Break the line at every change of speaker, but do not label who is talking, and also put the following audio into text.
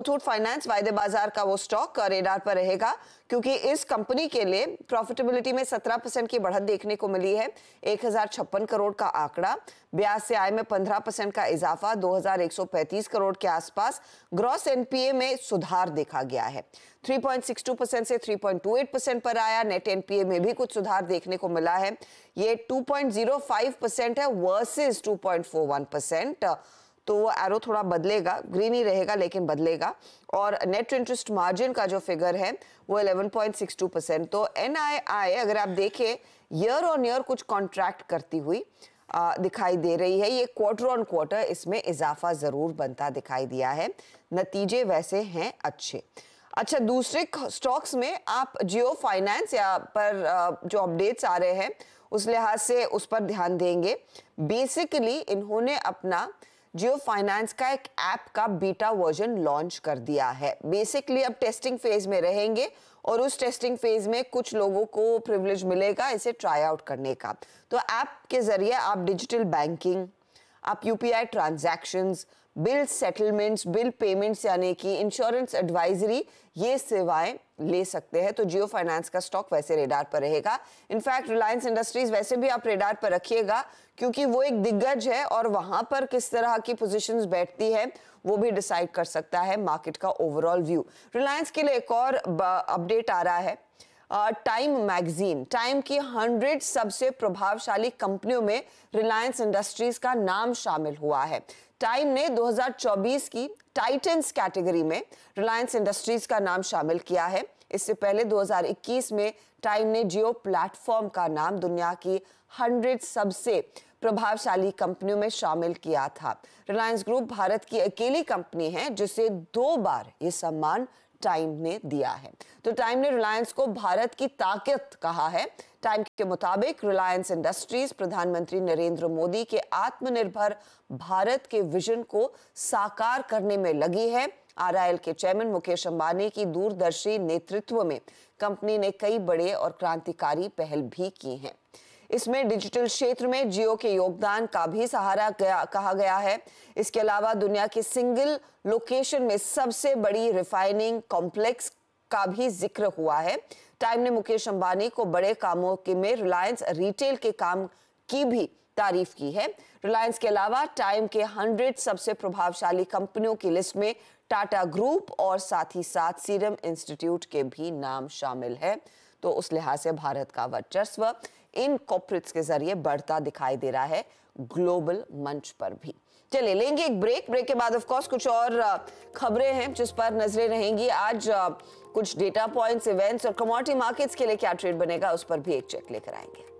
Muthoot finance वायदे बाजार का वो स्टॉक रेडार पर रहेगा क्योंकि इस कंपनी के लिए प्रॉफिटेबिलिटी में 17% की बढ़त देखने को मिली है। 1056 करोड़ का आंकड़ा, ब्याज से आय में 15% का इजाफा, 2135 करोड़ के आसपास। ग्रॉस एनपीए में सुधार देखा गया है, 3.62% से 3.28% पर आया। नेट एनपीए में भी कुछ सुधार देखने को मिला है, ये 2.05% है वर्सेस 2.41%। तो वो एरो थोड़ा बदलेगा, ग्रीन ही रहेगा लेकिन बदलेगा। और नेट इंटरेस्ट मार्जिन का जो फिगर है वो 11.62%। तो एनआईआई अगर आप देखें ईयर ऑन ईयर कुछ कॉन्ट्रैक्ट करती हुई दिखाई दे रही है। ये क्वार्टर ऑन क्वार्टर इसमें इजाफा जरूर बनता दिखाई दिया है। नतीजे वैसे हैं अच्छे। अच्छा, दूसरे स्टॉक्स में आप जियो फाइनेंस या पर जो अपडेट्स आ रहे हैं उस लिहाज से उस पर ध्यान देंगे। बेसिकली इन्होंने अपना जियो फाइनेंस का एक ऐप का बीटा वर्जन लॉन्च कर दिया है। बेसिकली अब टेस्टिंग फेज में रहेंगे और उस टेस्टिंग फेज में कुछ लोगों को प्रिविलेज मिलेगा इसे ट्राई आउट करने का। तो ऐप के जरिए आप डिजिटल बैंकिंग, आप UPI transactions, bill settlements, bill payments यानी कि इंश्योरेंस एडवाइजरी, ये सेवाएं ले सकते हैं। तो जियो फाइनेंस का स्टॉक वैसे रेडार पर रहेगा। इनफैक्ट रिलायंस इंडस्ट्रीज वैसे भी आप रेडार पर रखिएगा क्योंकि वो एक दिग्गज है और वहां पर किस तरह की पोजीशंस बैठती है वो भी डिसाइड कर सकता है मार्केट का ओवरऑल व्यू। रिलायंस के लिए एक और अपडेट आ रहा है। टाइम मैगजीन, टाइम की 100 सबसे प्रभावशाली कंपनियों में रिलायंस इंडस्ट्रीज का नाम शामिल हुआ है। टाइम ने 2024 की टाइटन्स कैटेगरी में रिलायंस इंडस्ट्रीज का नाम शामिल किया है। इससे पहले 2021 में टाइम ने जियो प्लेटफॉर्म का नाम दुनिया की 100 सबसे प्रभावशाली कंपनियों में शामिल किया था। रिलायंस ग्रुप भारत की अकेली कंपनी है जिसे 2 बार ये सम्मान टाइम ने दिया है। तो टाइम ने रिलायंस को भारत की ताकत कहा है। टाइम के मुताबिक रिलायंस इंडस्ट्रीज प्रधानमंत्री नरेंद्र मोदी के आत्मनिर्भर भारत के विजन को साकार करने में लगी है। आरआईएल के चेयरमैन मुकेश अंबानी की दूरदर्शी नेतृत्व में कंपनी ने कई बड़े और क्रांतिकारी पहल भी की हैं। इसमें डिजिटल क्षेत्र में जियो के योगदान का भी सहारा कहा गया है। इसके अलावा दुनिया के सिंगल लोकेशन में सबसे बड़ी रिफाइनिंग कॉम्प्लेक्स का भी जिक्र हुआ है। टाइम ने मुकेश अंबानी को बड़े कामों के में रिलायंस रिटेल के काम की भी तारीफ की है। रिलायंस के अलावा टाइम के 100 सबसे प्रभावशाली कंपनियों की लिस्ट में टाटा ग्रुप और साथ ही साथ सीरम इंस्टीट्यूट के भी नाम शामिल है। तो उस लिहाज से भारत का वर्चस्व इन कॉर्पोरेट्स के जरिए बढ़ता दिखाई दे रहा है ग्लोबल मंच पर भी। चलिए लेंगे एक ब्रेक के बाद ऑफ कोर्स कुछ और खबरें हैं जिस पर नजरें रहेंगी। आज कुछ डेटा पॉइंट्स, इवेंट्स और कमोडिटी मार्केट्स के लिए क्या ट्रेड बनेगा उस पर भी एक चेक लेकर आएंगे।